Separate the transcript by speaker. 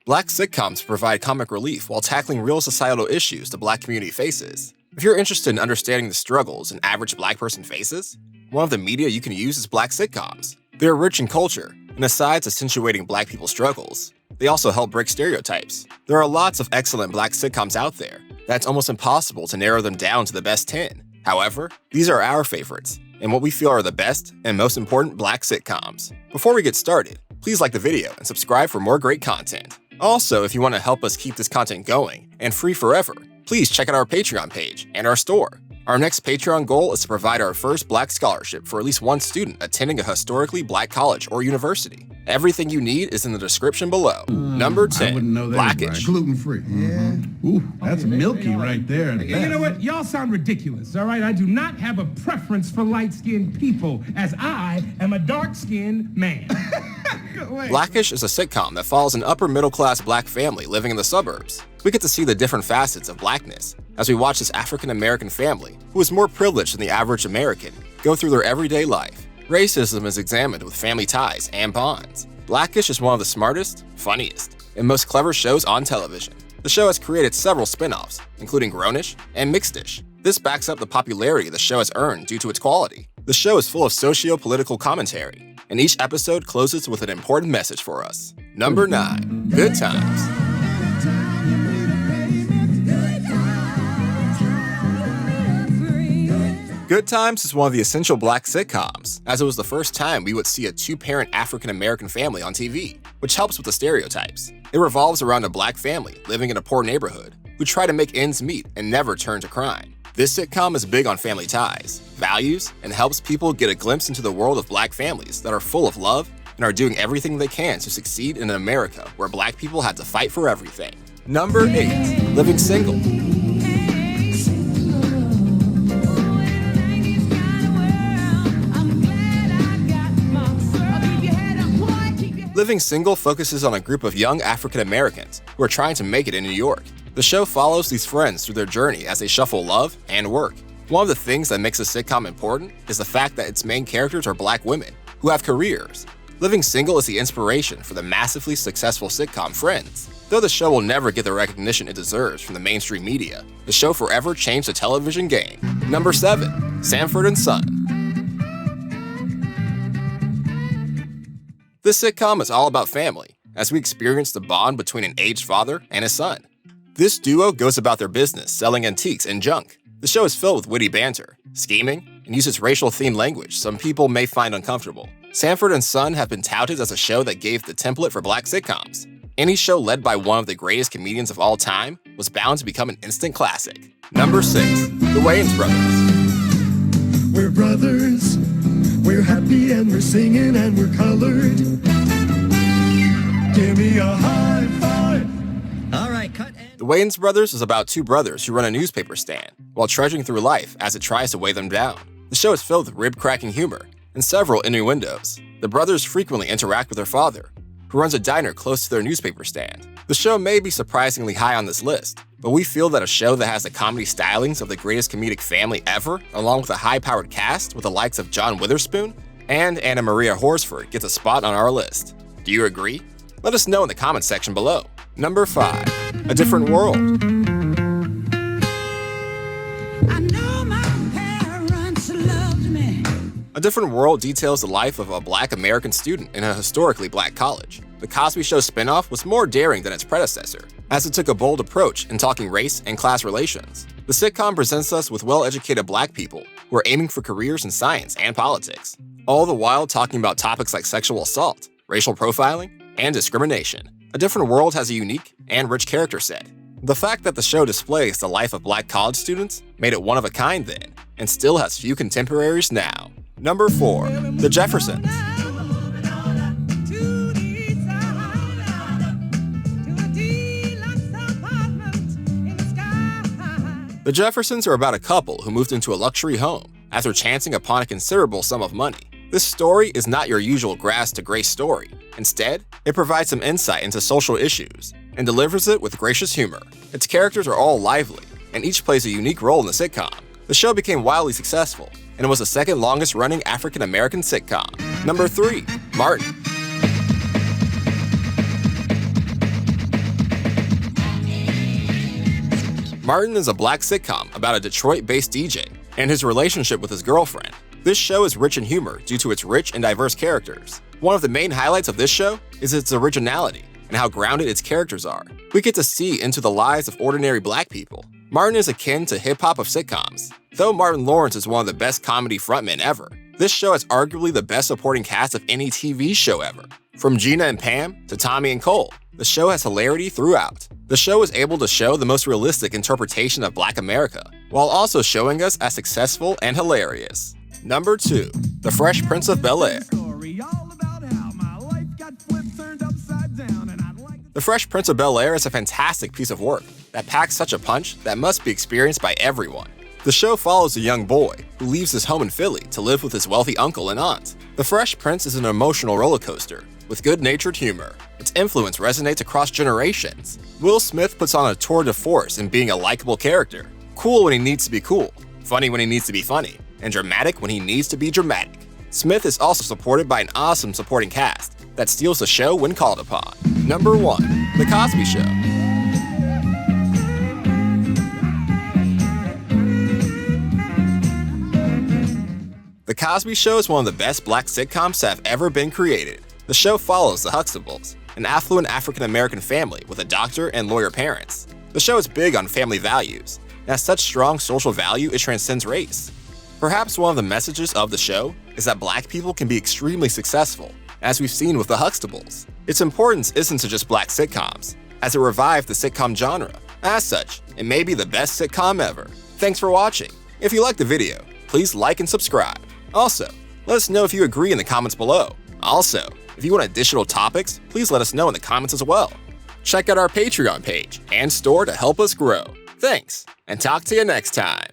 Speaker 1: Black sitcoms provide comic relief while tackling real societal issues the Black community faces. If you're interested in understanding the struggles an average Black person faces, one of the media you can use is Black sitcoms. They're rich in culture, and aside accentuating Black people's struggles, they also help break stereotypes. There are lots of excellent Black sitcoms out there that it's almost impossible to narrow them down to the best 10. However, these are our favorites, and what we feel are the best and most important Black sitcoms. Before we get started, please like the video and subscribe for more great content. Also, if you want to help us keep this content going and free forever, please check out our Patreon page and our store. Our next Patreon goal is to provide our first Black scholarship for at least one student attending a historically Black college or university. Everything you need is in the description below. Number 10, Blackish.
Speaker 2: Right. Gluten-free.
Speaker 3: Yeah.
Speaker 2: Ooh, that's milky right there.
Speaker 3: You know what? Y'all sound ridiculous, all right? I do not have a preference for light-skinned people, as I am a dark-skinned man.
Speaker 1: Blackish is a sitcom that follows an upper-middle-class Black family living in the suburbs. We get to see the different facets of Blackness as we watch this African-American family, who is more privileged than the average American, go through their everyday life. Racism is examined with family ties and bonds. Blackish is one of the smartest, funniest, and most clever shows on television. The show has created several spin-offs, including Grownish and Mixedish. This backs up the popularity the show has earned due to its quality. The show is full of socio-political commentary, and each episode closes with an important message for us. Number 9, Good Times. Good Times is one of the essential Black sitcoms, as it was the first time we would see a two-parent African-American family on TV, which helps with the stereotypes. It revolves around a Black family living in a poor neighborhood who try to make ends meet and never turn to crime. This sitcom is big on family ties, values, and helps people get a glimpse into the world of Black families that are full of love and are doing everything they can to succeed in an America where Black people had to fight for everything. Number 8, Living Single. Living Single focuses on a group of young African Americans who are trying to make it in New York. The show follows these friends through their journey as they shuffle love and work. One of the things that makes a sitcom important is the fact that its main characters are Black women who have careers. Living Single is the inspiration for the massively successful sitcom Friends. Though the show will never get the recognition it deserves from the mainstream media, the show forever changed the television game. Number 7, Sanford Sun. This sitcom is all about family, as we experience the bond between an aged father and his son. This duo goes about their business selling antiques and junk. The show is filled with witty banter, scheming, and uses racial-themed language some people may find uncomfortable. Sanford Sun have been touted as a show that gave the template for Black sitcoms. Any show led by one of the greatest comedians of all time was bound to become an instant classic. Number 6, The Wayans Brothers.
Speaker 4: We're brothers. We're happy and we're singing and we're colored. Give me a high five.
Speaker 5: All right, cut.
Speaker 1: The Wayans Brothers is about two brothers who run a newspaper stand while trudging through life as it tries to weigh them down. The show is filled with rib-cracking humor and several innuendos. The brothers frequently interact with their father, who runs a diner close to their newspaper stand. The show may be surprisingly high on this list, but we feel that a show that has the comedy stylings of the greatest comedic family ever, along with a high-powered cast with the likes of John Witherspoon and Anna Maria Horsford, gets a spot on our list. Do you agree? Let us know in the comments section below. Number 5, A Different World.
Speaker 6: I know my parents loved me.
Speaker 1: A Different World details the life of a Black American student in a historically Black college. The Cosby Show spinoff was more daring than its predecessor, as it took a bold approach in talking race and class relations. The sitcom presents us with well-educated Black people who are aiming for careers in science and politics, all the while talking about topics like sexual assault, racial profiling, and discrimination. A Different World has a unique and rich character set. The fact that the show displays the life of Black college students made it one of a kind then, and still has few contemporaries now. Number 4, The Jeffersons. The Jeffersons are about a couple who moved into a luxury home after chancing upon a considerable sum of money. This story is not your usual grass to grace story. Instead, it provides some insight into social issues and delivers it with gracious humor. Its characters are all lively, and each plays a unique role in the sitcom. The show became wildly successful, and it was the second longest running African-American sitcom. Number 3, Martin. Martin is a black sitcom about a Detroit-based DJ and his relationship with his girlfriend. This show is rich in humor due to its rich and diverse characters. One of the main highlights of this show is its originality and how grounded its characters are. We get to see into the lives of ordinary black people. Martin is akin to hip-hop of sitcoms. Though Martin Lawrence is one of the best comedy frontmen ever, this show has arguably the best supporting cast of any TV show ever. From Gina and Pam to Tommy and Cole, the show has hilarity throughout. The show is able to show the most realistic interpretation of Black America, while also showing us as successful and hilarious. Number 2. The Fresh Prince of Bel-Air. The Fresh Prince of Bel-Air is a fantastic piece of work that packs such a punch that must be experienced by everyone. The show follows a young boy who leaves his home in Philly to live with his wealthy uncle and aunt. The Fresh Prince is an emotional roller coaster with good-natured humor. Its influence resonates across generations. Will Smith puts on a tour de force in being a likable character, cool when he needs to be cool, funny when he needs to be funny, and dramatic when he needs to be dramatic. Smith is also supported by an awesome supporting cast that steals the show when called upon. Number 1. The Cosby Show. The Cosby Show is one of the best black sitcoms to have ever been created. The show follows the Huxtables, an affluent African-American family with a doctor and lawyer parents. The show is big on family values, and has such strong social value it transcends race. Perhaps one of the messages of the show is that black people can be extremely successful, as we've seen with the Huxtables. Its importance isn't to just black sitcoms, as it revived the sitcom genre. As such, it may be the best sitcom ever. Thanks for watching. If you liked the video, please like and subscribe. Also, let us know if you agree in the comments below. Also, if you want additional topics, please let us know in the comments as well. Check out our Patreon page and store to help us grow. Thanks, and talk to you next time.